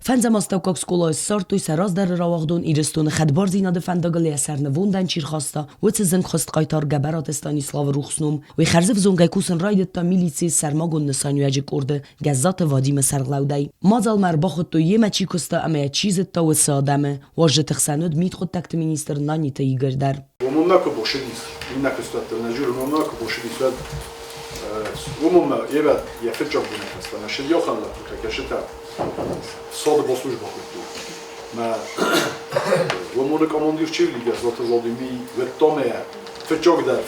Fenzemasta Coxcola sartu seraz der Rawagdon iristun khadbarzina de fendagal sernevundan chirkhasta wetszen khostqaytar gabarat Stanislav Ruxnum و خرزف زونگای کوسن راید تا میلیسی سرماگون نسانیوی کرده گزات وادیم سرغلاودی مازال مرباخت تو یه مچی کستا اما چیز تا و سادمه واجد تخسند میت خود تکت مینیستر نانی تیگر در وموناکو بوشدیس اینا کستات نجور وموناکو بوشدیس ود ومونا یبد یفت جاب بونه کستا نشد یا خان لطفا کشتا صاد باسوش بخوردو ما ومونا کاماندیر چی لیگه زات زادیمی و تامه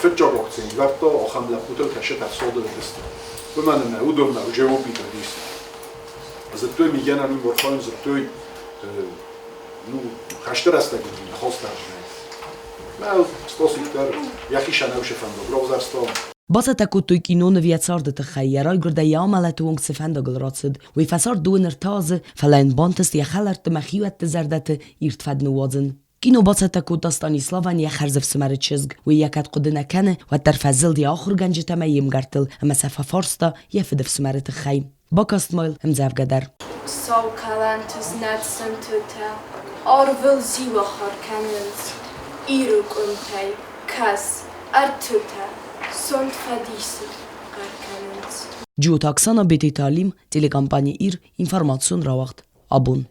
فجاگ اکسین وقتا آخام لپوتر کشتا صاد بدست و من نه او دوم نه و جوابی دادیست از توی میگن همین برخوایم از توی نو خشتر است نگیریم خواست درجنه ما ستاسیکتر یکی شنوش فندق را وزرستان Basa takutu kinon viatsarde te khayra gurda yamalat wong sefendagl ratsid we fasar doner taze falain bantes ya khalart te machiwat te zardate irtfad nuwazen kino basa takuta Stanislavan ya kharzef smare chizg we yakat qudna kana wa tarfazil di akhir ganjta mayim gartel ama safa farsta yafdef smare te khay bakastmail mzavgadar so kalantus natsen tuta orvil ziwa kharkanens iruk untay kas artuta sunt fadisi qarkanens Джута Оксана Бети Талим, телекомпания ИР, информацион равахт, Абун.